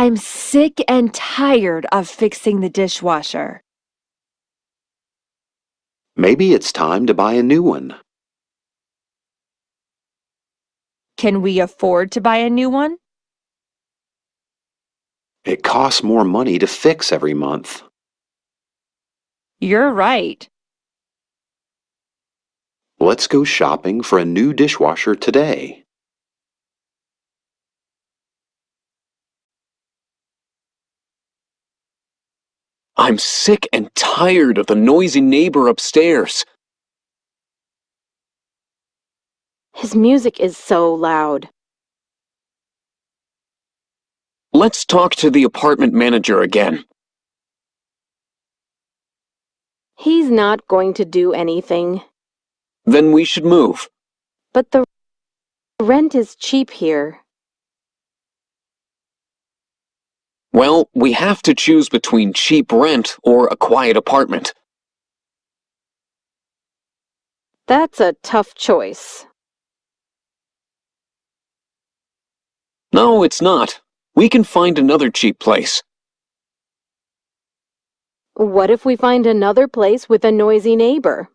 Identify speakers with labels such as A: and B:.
A: I'm sick and tired of fixing the dishwasher.
B: Maybe it's time to buy a new one.
A: Can we afford to buy a new one?
B: It costs more money to fix every month.
A: You're right.
B: Let's go shopping for a new dishwasher today.
C: I'm sick and tired of the noisy neighbor upstairs.
D: His music is so loud.
C: Let's talk to the apartment manager again.
D: He's not going to do anything.
C: Then we should move.
D: But the rent is cheap here.
C: Well, we have to choose between cheap rent or a quiet apartment.
D: That's a tough choice.
C: No, it's not. We can find another cheap place.
D: What if we find another place with a noisy neighbor?